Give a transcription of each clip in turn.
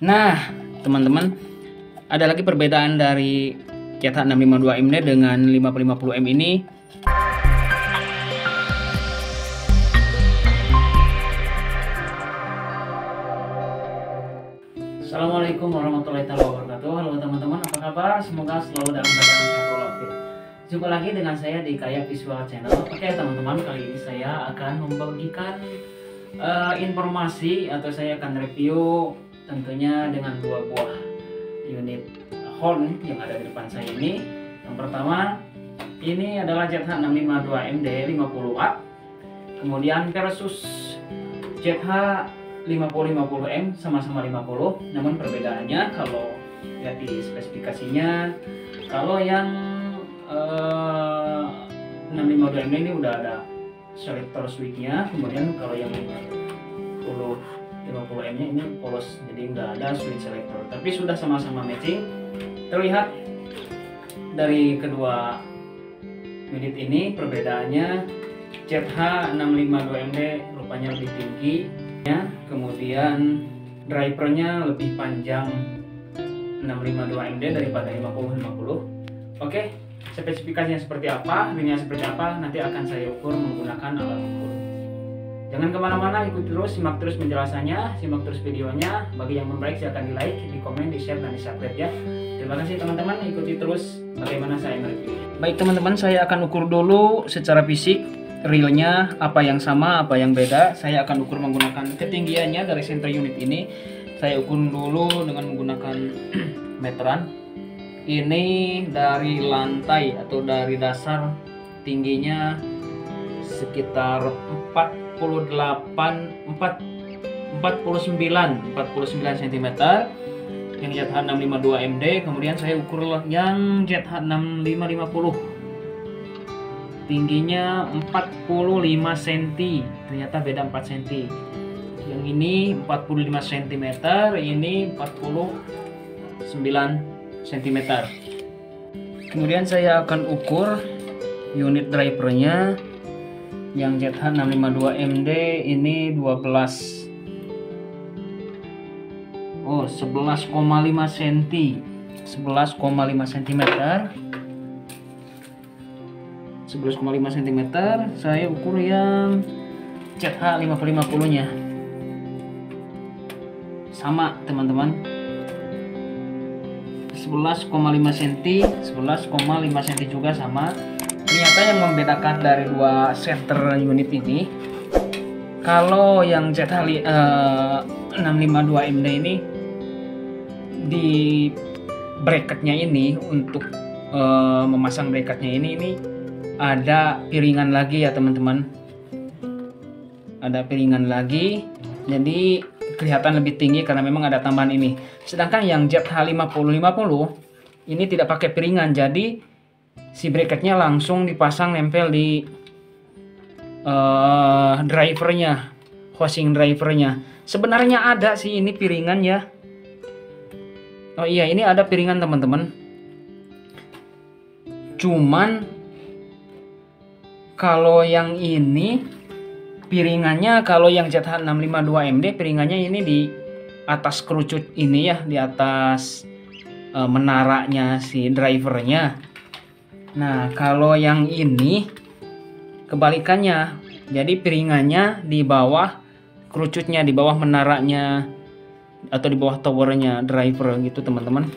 Nah, teman-teman, ada lagi perbedaan dari ZH652MD dengan 5050M ini. Assalamualaikum warahmatullahi wabarakatuh. Halo teman-teman, apa kabar? Semoga selalu dalam keadaan sehat walafiat. Jumpa lagi dengan saya di Kaya Visual Channel. Oke teman-teman, kali ini saya akan membagikan informasi atau saya akan review tentunya dengan dua buah unit horn yang ada di depan saya ini. Yang pertama, ini adalah ZH652MD 50W, kemudian versus ZH5050M sama-sama 50, namun perbedaannya kalau lihat di spesifikasinya, kalau yang 652MD ini udah ada selector switch-nya, kemudian kalau yang 50M nya ini polos, jadi nggak ada switch selector, tapi sudah sama-sama matching. Terlihat dari kedua unit ini perbedaannya, ZH652MD rupanya lebih tinggi ya, kemudian drivernya lebih panjang 652MD daripada 5050. Oke, spesifikasinya seperti apa, ringnya seperti apa, nanti akan saya ukur menggunakan alat ukur. Jangan kemana-mana, ikuti terus, simak terus penjelasannya, simak terus videonya. Bagi yang belum like, silahkan di like, di komen, di share, dan di subscribe ya. Terima kasih teman-teman, ikuti terus bagaimana saya mereview. Baik teman-teman, saya akan ukur dulu secara fisik realnya, apa yang sama, apa yang beda. Saya akan ukur menggunakan ketinggiannya dari center unit ini. Saya ukur dulu dengan menggunakan meteran. Ini dari lantai atau dari dasar tingginya sekitar 49 cm yang ZH652MD. Kemudian saya ukur yang ZH6550, tingginya 45 cm, ternyata beda 4 cm. Yang ini 45 cm, ini 49 cm. Kemudian saya akan ukur unit drivernya. Yang ZH652MD ini 11,5 cm. 11,5 cm. Saya ukur yang ZH5050 nya sama teman-teman, 11,5 cm, 11,5 cm juga sama. Ternyata yang membedakan dari dua center unit ini, kalau yang ZH652MD ini di bracketnya ini, untuk memasang bracketnya ini ada piringan lagi ya teman-teman, ada piringan lagi, jadi kelihatan lebih tinggi karena memang ada tambahan ini. Sedangkan yang ZH5050 ini tidak pakai piringan, jadi si bracketnya langsung dipasang nempel di drivernya, housing drivernya. Sebenarnya ada sih ini piringan ya. Oh iya, ini ada piringan teman-teman. Cuman kalau yang ini piringannya, kalau yang ZH652MD piringannya ini di atas kerucut ini ya, di atas menaranya si drivernya. Nah, kalau yang ini kebalikannya, jadi piringannya di bawah kerucutnya, di bawah menaranya atau di bawah towernya driver gitu teman-teman.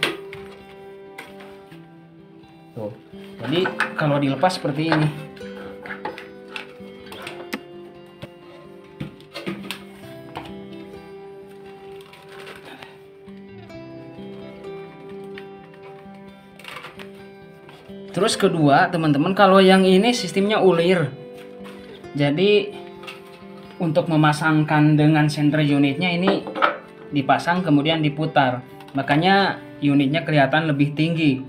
Tuh, jadi kalau dilepas seperti ini. Terus kedua teman-teman, kalau yang ini sistemnya ulir, jadi untuk memasangkan dengan center unitnya ini dipasang kemudian diputar, makanya unitnya kelihatan lebih tinggi.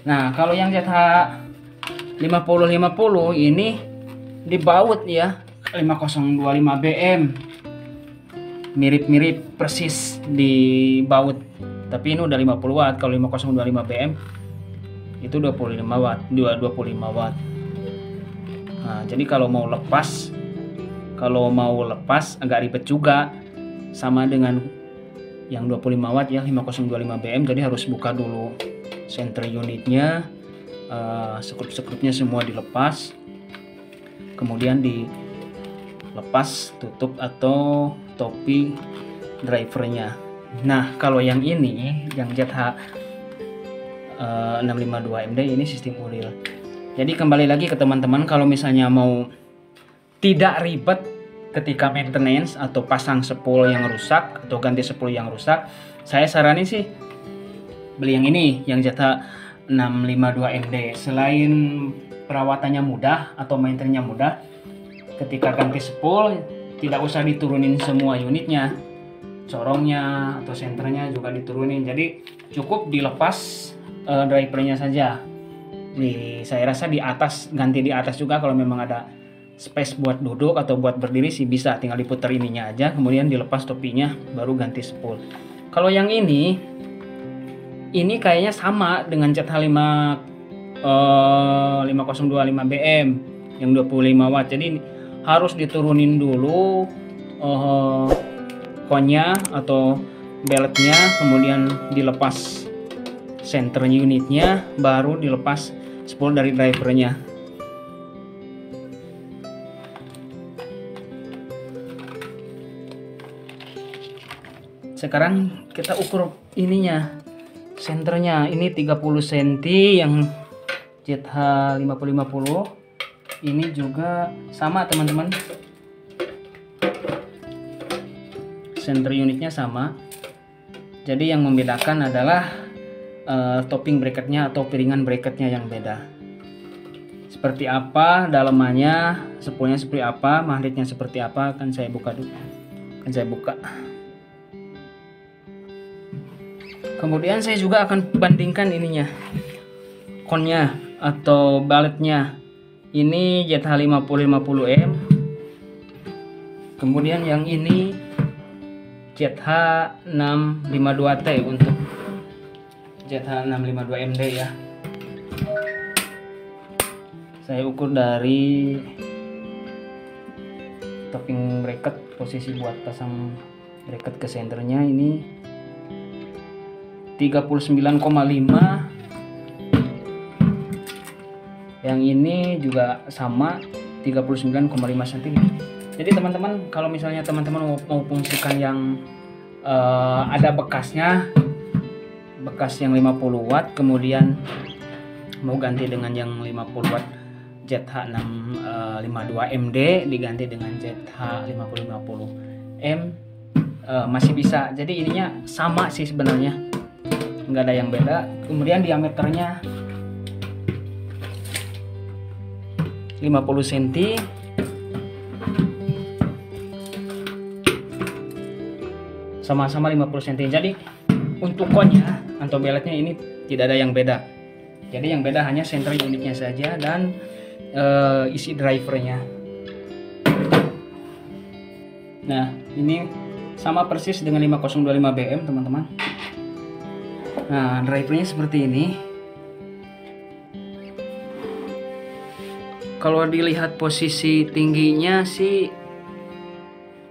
Nah kalau yang ZH5050 ini dibaut ya, 5025BM, mirip-mirip persis di baut, tapi ini udah 50W. Kalau 5025BM itu 25W. Nah, jadi kalau mau lepas agak ribet juga, sama dengan yang 25 watt ya, 5025 BM. Jadi harus buka dulu center unitnya, sekrup-sekrupnya semua dilepas, kemudian dilepas tutup atau topi drivernya. Nah, kalau yang ini, yang ZH 652MD ini sistem uril. Jadi kembali lagi ke teman-teman, kalau misalnya mau tidak ribet ketika maintenance atau pasang spool yang rusak atau ganti spool yang rusak, saya saranin sih beli yang ini, yang ZH 652MD. Selain perawatannya mudah atau maintenance-nya mudah, ketika ganti spool tidak usah diturunin semua unitnya, corongnya atau senternya juga diturunin, jadi cukup dilepas drivernya saja. Saya rasa di atas, ganti di atas juga kalau memang ada space buat duduk atau buat berdiri sih bisa, tinggal diputar ininya aja, kemudian dilepas topinya baru ganti spool. Kalau yang ini kayaknya sama dengan ZH 5025 BM yang 25 watt, jadi harus diturunin dulu konnya atau beltnya, kemudian dilepas center unitnya, baru dilepas spool dari drivernya. Sekarang kita ukur ininya, senternya ini 30 cm yang ZH 5050. Ini juga sama teman-teman, center unitnya sama. Jadi yang membedakan adalah topping bracketnya atau piringan bracketnya yang beda. Seperti apa dalamannya, spoolnya seperti apa, magnetnya seperti apa, akan saya buka dulu. Kemudian saya juga akan bandingkan ininya, konnya atau baletnya. Ini ZH 5050M. Kemudian yang ini ZH 652T untuk ZH 652MD ya. Saya ukur dari topping bracket, posisi buat pasang bracket ke senternya ini 39,5. Yang ini juga sama 39,5 cm. Jadi teman-teman, kalau misalnya teman-teman mau fungsikan yang ada bekasnya, bekas yang 50 watt, kemudian mau ganti dengan yang 50 watt ZH 652MD diganti dengan ZH 5050M, masih bisa. Jadi ininya sama sih sebenarnya, nggak ada yang beda. Kemudian diameternya 50 cm, sama-sama 50 cm. Jadi untuk konnya atau beletnya ini tidak ada yang beda. Jadi yang beda hanya center unitnya saja dan isi drivernya. Nah, ini sama persis dengan 5025 BM teman-teman. Nah, drivernya seperti ini. Kalau dilihat posisi tingginya sih,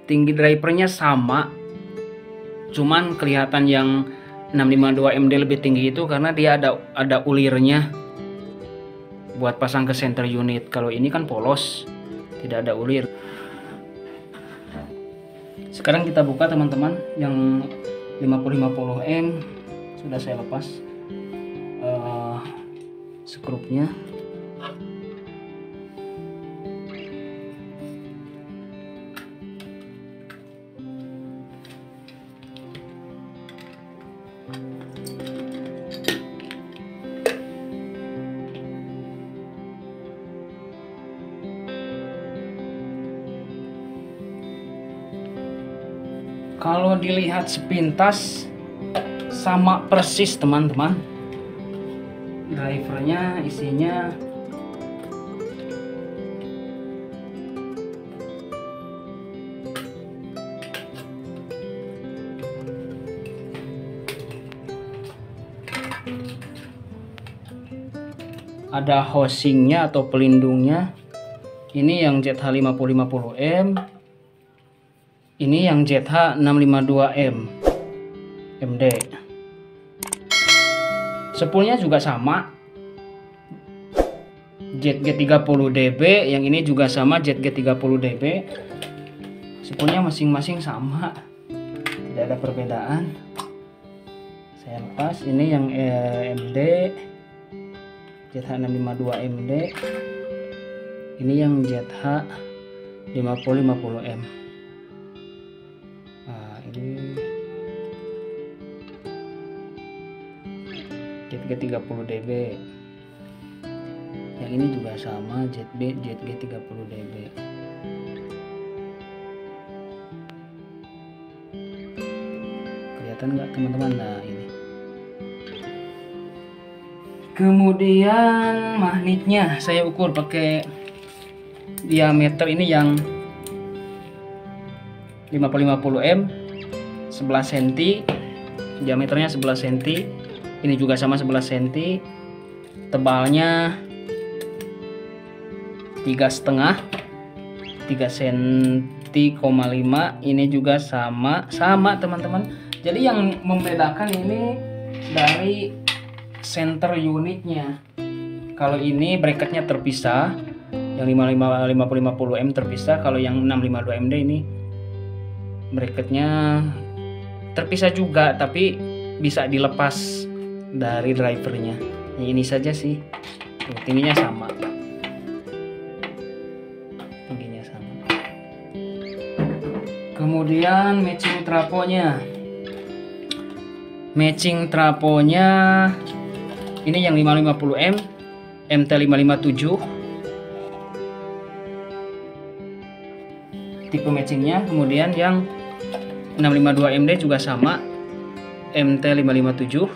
tinggi drivernya sama, cuman kelihatan yang 652MD lebih tinggi itu karena dia ada ulirnya buat pasang ke center unit. Kalau ini kan polos, tidak ada ulir. Sekarang kita buka teman-teman yang 5050M. Sudah saya lepas skrupnya. Kalau dilihat sepintas sama persis teman-teman. Drivernya isinya ada housingnya atau pelindungnya. Ini yang ZH 5050M, ini yang ZH 652M. MD. Spoolnya juga sama, ZG30dB, yang ini juga sama ZG30dB. Spoolnya masing-masing sama, tidak ada perbedaan. Saya lepas. Ini yang MD, ZH652MD. Ini yang ZH5050M. Nah, ini ZG30dB. Yang ini juga sama, ZG30dB. Kelihatan nggak teman-teman? Nah, ini. Kemudian magnetnya saya ukur pakai diameter ini yang 5050M, 11 cm, diameternya 11 cm. Ini juga sama 11 cm. Tebalnya 3,5 cm,5. Ini juga sama teman-teman. Jadi yang membedakan ini dari center unitnya. Kalau ini bracketnya terpisah, yang 5050M terpisah. Kalau yang 652MD ini bracketnya terpisah juga, tapi bisa dilepas dari drivernya. Ini saja sih. Tingginya sama. Kemudian matching trafonya. Matching trafonya ini yang 550M, MT557. Tipe matchingnya. Kemudian yang 652MD juga sama, MT557.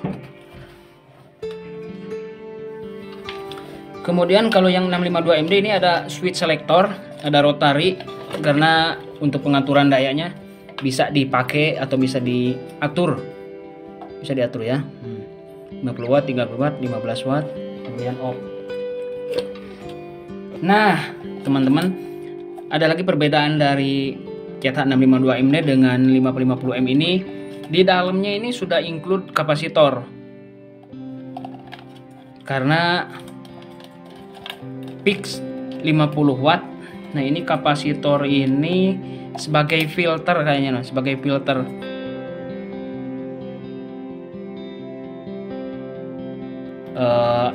Kemudian kalau yang 652MD ini ada switch selector, ada rotary, karena untuk pengaturan dayanya bisa dipakai atau bisa diatur. Bisa diatur ya. 50 watt, 30 watt, 15 watt, kemudian off. Nah, teman-teman, ada lagi perbedaan dari ZH652MD dengan 5050M ini. Di dalamnya ini sudah include kapasitor. Karena fix 50 watt. Nah, ini kapasitor ini sebagai filter kayaknya, sebagai filter.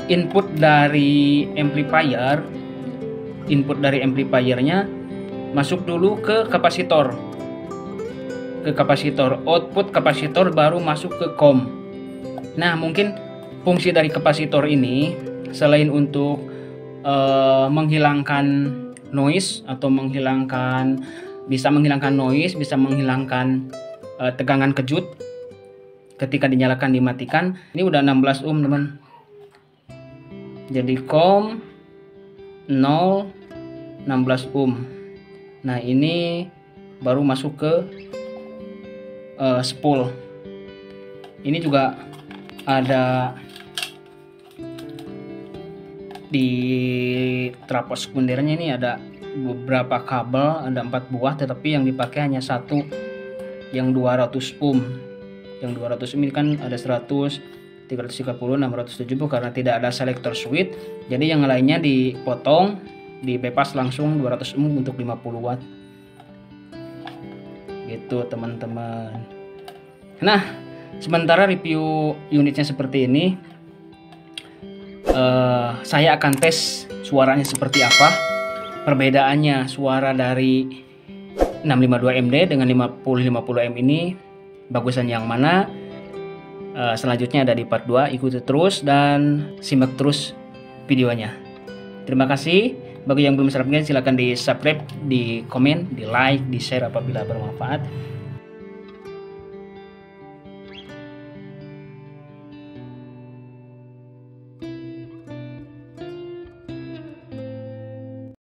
Input dari amplifiernya masuk dulu ke kapasitor, output kapasitor baru masuk ke kom. Nah, mungkin fungsi dari kapasitor ini selain untuk menghilangkan noise atau bisa menghilangkan noise, bisa menghilangkan tegangan kejut ketika dinyalakan dimatikan. Ini udah 16 ohm teman. Jadi kom 0 16 ohm. Nah, ini baru masuk ke spool. Ini juga ada di trafo sekundernya. Ini ada beberapa kabel, ada 4 buah, tetapi yang dipakai hanya satu yang 200 ohm. Yang 200 ohm ini kan ada 100, 330, 670 karena tidak ada selector switch. Jadi yang lainnya dipotong, dibypass langsung 200 ohm untuk 50 watt. Gitu teman-teman. Nah, sementara review unitnya seperti ini. Saya akan tes suaranya seperti apa, perbedaannya suara dari 652MD dengan 5050M ini, bagusan yang mana. Selanjutnya ada di part 2, ikuti terus dan simak terus videonya. Terima kasih. Bagi yang belum subscribe silahkan di subscribe, di komen, di like, di share apabila bermanfaat.